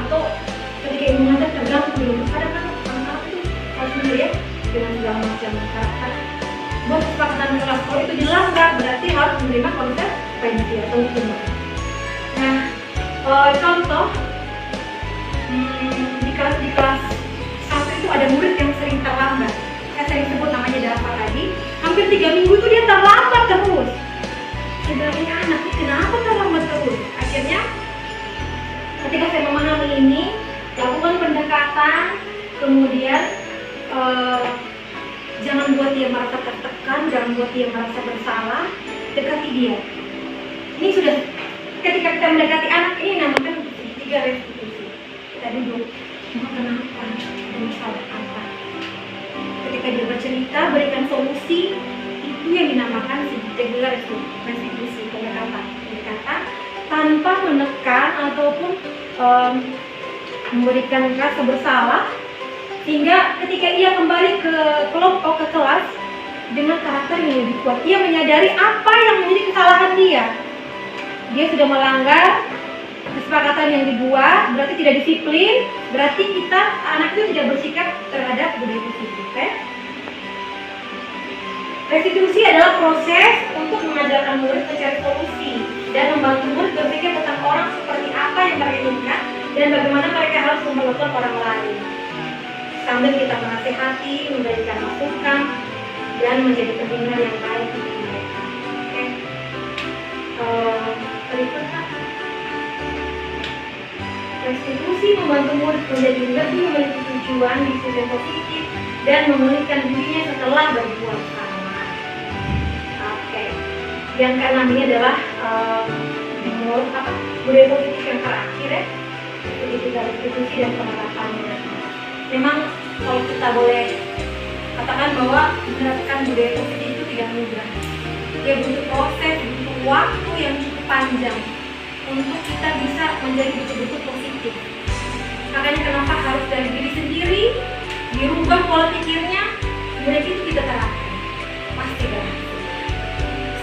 Speaker 4: atau ketika Ibu mengajar terganggu dulu. Kadang-kadang anak-anak itu harus sendiri ya, dengan segala macam karakter. Buat kesepakatan kelas, kalau itu dilanggar berarti harus menerima konsekuensi atau hukuman. Nah, contoh di kelas 1 itu ada murid yang sering terlambat. Saya sering sebut namanya Dava tadi. Hampir 3 minggu itu dia terlambat terus. Sebenarnya anak ini kenapa terlambat terus? Akhirnya ketika saya memahami ini, lakukan pendekatan, kemudian jangan buat dia merasa tertekan, jangan buat dia merasa bersalah, dekati dia. Ini sudah ketika kita mendekati anak ini namakan segitiga restitusi. Kita duduk, kenapa? Ada masalah apa? Ketika dia bercerita, berikan solusi. Itu yang dinamakan segitiga restitusi, pendekatan tanpa menekan ataupun memberikan rasa bersalah, sehingga ketika ia kembali ke kelompok, ke kelas dengan karakter yang lebih kuat, ia menyadari apa yang menjadi kesalahan dia. Dia sudah melanggar kesepakatan yang dibuat, berarti tidak disiplin, berarti anak itu tidak bersikap terhadap budaya positif. Restitusi adalah proses untuk mengajarkan murid mencari solusi dan membantu murid berpikir tentang orang seperti apa yang mereka inginkan dan bagaimana mereka harus memperlakukan orang lain. Sambil kita menasihati, memberikan masukan, dan menjadi pendengar yang baik untuk mereka. Oke. Berikutnya, restitusi membantu murid menjadi lebih memiliki tujuan, disiplin positif, dan memulihkan dirinya setelah berbuat salah. Oke. Yang keenam ini adalah budaya positif yang terakhir ya, jadi juga restitusi dan penerapannya. Memang kalau kita boleh katakan bahwa menerapkan budaya positif itu tidak mudah. Dia butuh proses, butuh waktu yang cukup panjang untuk kita bisa menjadi betul-betul positif. Makanya kenapa harus dari diri sendiri, dirubah pola pikirnya, kemudian itu kita terapkan. Pasti berhasil.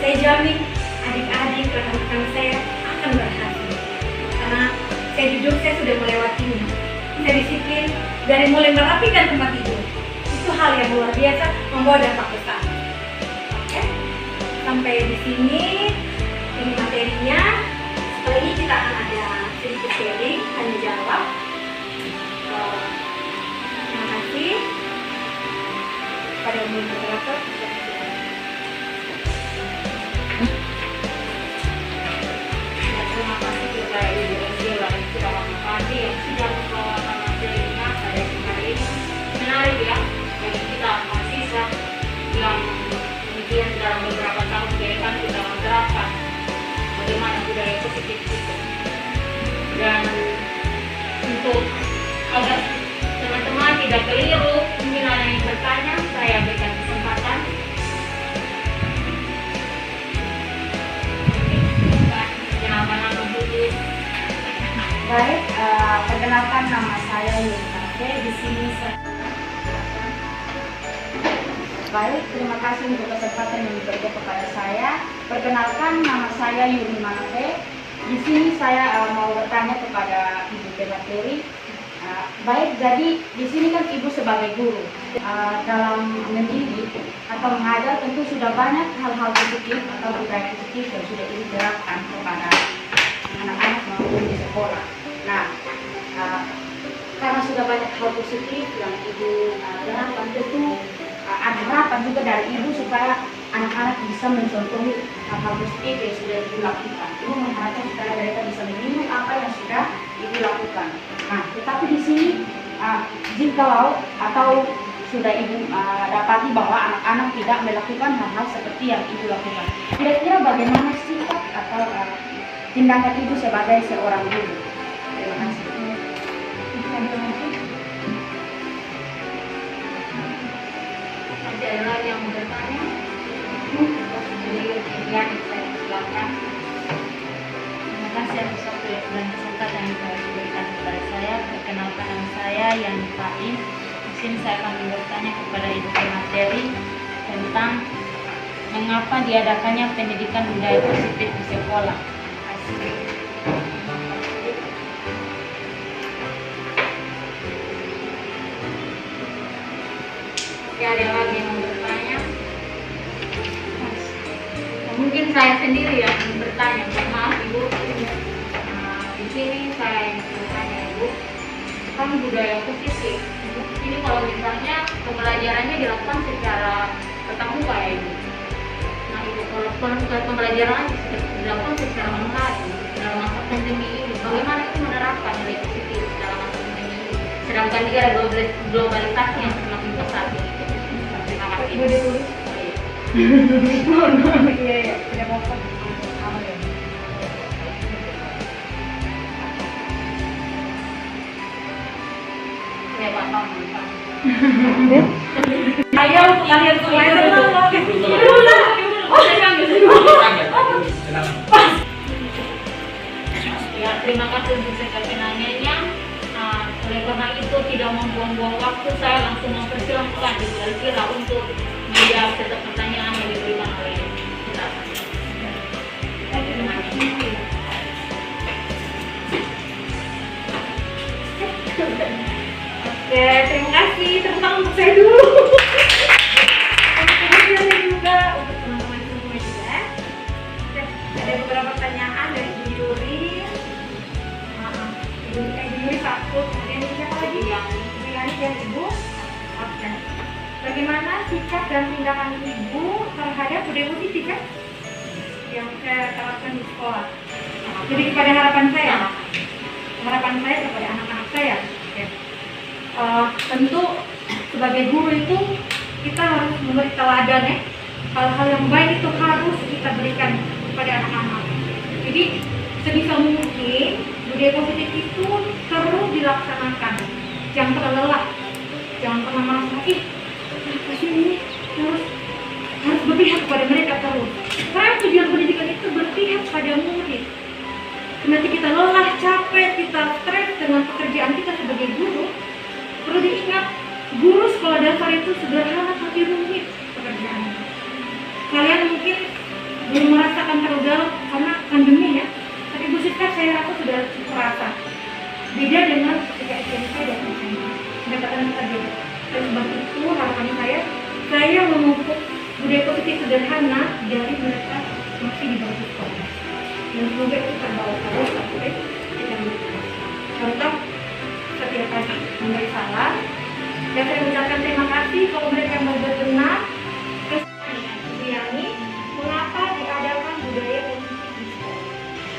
Speaker 4: Saya jamin adik-adik, rekan-rekan saya akan berhasil. Karena saya jujur, saya sudah melewatinya. Saya disiplin dari mulai merapikan tempat tidur. Itu hal yang luar biasa, membawa dampak besar. Oke, sampai di sini ini materinya. Setelah ini kita akan ada sedikit sharing, tanya jawab. Terima kasih pada moderator.
Speaker 5: Terima kasih kepada Ibu Angela dan Saudara Mufadi yang sudah membawakan materinya pada hari ini. Menarik ya, bagi kita mahasiswa yang mungkin dalam beberapa tahun ke depan kita menerapkan bagaimana budaya positif itu. Dan untuk agar teman-teman tidak keliru, mungkin ada yang bertanya, saya berikan kesempatan. Nama-nama dulu.
Speaker 2: Baik, perkenalkan nama saya Yunita. Di sini saya. Baik, terima kasih untuk kesempatan yang diberikan kepada saya. Perkenalkan nama saya Yuni Manape. Di sini saya mau bertanya kepada Ibu Demateri. Baik, jadi di sini kan Ibu sebagai guru dalam mendidik atau mengajar tentu sudah banyak hal-hal positif atau budaya positif yang sudah Ibu terapkan kepada anak-anak maupun di sekolah. Nah, karena sudah banyak hal positif yang Ibu terapkan, tentu ada harapan juga dari Ibu supaya anak-anak bisa mencontohi hal-hal positif yang sudah Ibu lakukan. Ibu mengharapkan supaya mereka bisa meniru apa yang sudah Ibu lakukan. Nah, tetapi di sini jikalau atau sudah Ibu dapati bahwa anak-anak tidak melakukan hal-hal seperti yang Ibu lakukan, kira-kira bagaimana sikap atau tindakan Ibu sebagai seorang guru? Terima kasih.
Speaker 5: Ada lagi yang mau bertanya? Jadi saya silakan.
Speaker 2: Terima kasih atas waktu dan kesempatan yang telah diberikan kepada saya. Perkenalkan nama saya Yani Faim. Di sini saya akan bertanya kepada Ibu Demateri tentang mengapa diadakannya pendidikan budaya positif di sekolah.
Speaker 5: Oke, ada lagi yang mau bertanya? Mungkin saya sendiri yang bertanya. Maaf Ibu. Di sini saya yang bertanya Ibu. Kan budaya positif. Ini kalau misalnya pembelajarannya dilakukan secara tatap muka ya Ibu. Nah Ibu, kalau pembelajaran dilakukan secara online dalam masa pandemi ini, bagaimana itu menerapkan nilai positif dalam masa pandemi ini? Sedangkan dia ada globalisasi yang semakin pesat ini. Terima kasih.
Speaker 4: Ibu ditulis. Iya, tidak apa-apa.
Speaker 5: Ya Bapak,
Speaker 1: Ayo kalian semua
Speaker 5: ya, terima kasih untuk segala penanyanya. Oleh karena itu tidak membuang-buang waktu, saya langsung mempersilahkan Ibu Elvira untuk menjawab setiap pertanyaan yang diberikan oleh kita.
Speaker 1: Oke, terima kasih. Tepuk tangan untuk saya dulu. Kemudian juga untuk teman-teman semua juga. Oke, ada beberapa pertanyaan dari Ibu Yuri. Ibu Yuri satu. Kemudian siapa lagi? Ibu Yani dan Ibu. Oke.
Speaker 4: bagaimana sikap dan tindakan ibu terhadap budaya positif kan yang saya terapkan di sekolah. Jadi kepada harapan saya kepada anak-anak saya, ya. Tentu sebagai guru itu kita harus memberi teladan, ya. Hal-hal yang baik itu harus kita berikan kepada anak-anak. Jadi sebisa mungkin budaya positif itu terus dilaksanakan, jangan pernah lelah, jangan pernah merasa apa sih ini harus berpihak kepada mereka terus. Karena tujuan pendidikan itu berpihak pada murid. Nanti kita lelah, capek, kita stres dengan pekerjaan kita sebagai guru, perlu diingat, guru sekolah dasar itu sederhana tapi rumit pekerjaannya. Kalian mungkin belum merasakan terlalu dalam karena pandemi, ya, tapi Bu Siska saya rasa sudah cukup merasa. Beda dengan ketika SMP dan SMA, pendekatan kita beda. Dan sebab itu harapan saya memupuk budaya positif sederhana dari mereka masih di bangku sekolah. Dan semoga itu terbawa terus sampai kita menikah. Contoh, setiap pagi memberi salam, dan saya mengucapkan terima kasih kalau mereka yang berbuat benar. Ini mengapa diadakan budaya positif di sekolah?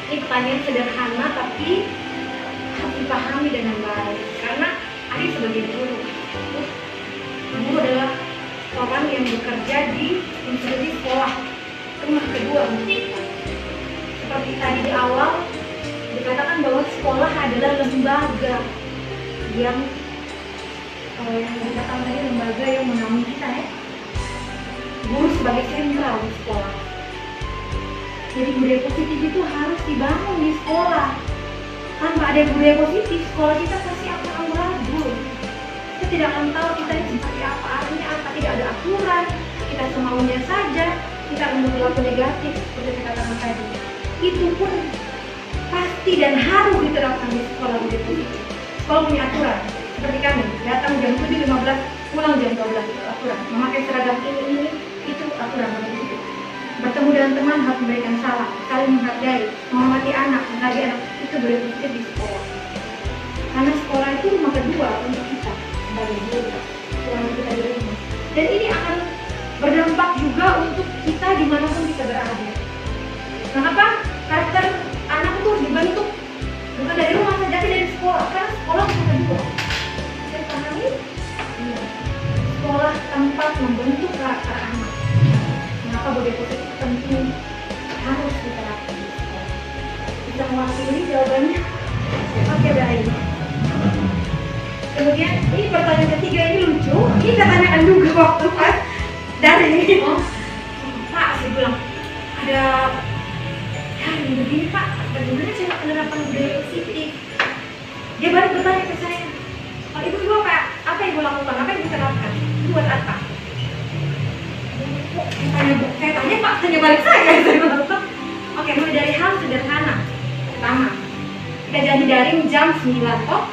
Speaker 4: Ini pertanyaan sederhana tapi harus dipahami dengan baik. Karena Ari sebagai guru adalah orang yang bekerja di institusi sekolah, rumah kedua untuk kita. Seperti tadi di awal dikatakan bahwa sekolah adalah lembaga yang dikatakan tadi lembaga yang menaungi kita, ya. Guru sebagai sentral di sekolah. Jadi budaya positif itu harus dibangun di sekolah. Tanpa ada budaya positif, sekolah kita pasti akan amburadul. Kita tidak akan tahu kita ini seperti apa, artinya apa, tidak ada aturan, kita semaunya saja, kita akan berperilaku negatif seperti yang katakan tadi. Itu pun pasti dan harus diterapkan di sekolah budaya positif. Sekolah punya aturan, seperti kami, datang jam 7.15, pulang jam 12, itu aturan. Memakai seragam ini, itu aturan positif. Bertemu dengan teman harus memberikan salam, saling menghargai, menghormati anak, menghargai anak, itu budaya positif di sekolah. Karena sekolah itu rumah kedua untuk kita sebagai guru, selama kita di rumah. Dan ini akan berdampak juga untuk kita dimanapun kita berada. Kenapa? Karakter anak itu harus dibentuk bukan dari rumah saja, tapi dari sekolah. Karena sekolah rumah kedua. Saya pahami? Iya. Sekolah tempat membentuk karakter anak. Kenapa budaya positif penting harus diterapkan di sekolah? Bisa mewakili jawabannya? Oke, baik. Kemudian ini pertanyaan ketiga, ini lucu. Ini saya tanyakan juga waktu pas dari Pak, saya bilang ada ini begini Pak, bagaimana cara penerapan budaya positif? Dia baru bertanya ke saya, oh, ibu apa yang ibu lakukan? Apa yang ibu terapkan? Ibu buat apa? Saya tanya Pak, tanya balik saya. Oke, mulai dari hal sederhana. Pertama, kita jadi daring jam 9 toh.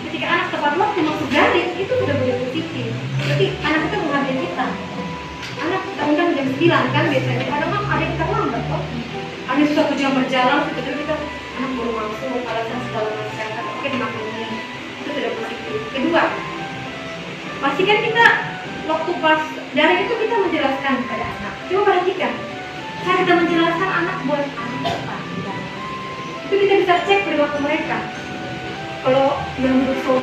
Speaker 4: Ketika anak tepat waktu masuk daring, itu sudah budaya positif. Berarti anak kita menghargai kita. Anak kita undang jam 9 kan biasanya. Kadang ada yang kita lambat toh. Ada suatu jam berjalan, kita anak baru masuk, alasan segala macam. Oke, dimaklumi. Itu sudah positif. Kedua, pastikan kita waktu pas daring itu kita menjelaskan kepada anak. Coba perhatikan, cara kita menjelaskan anak buat anak apa? Itu kita bisa cek perilaku mereka. Kalau yang berusaha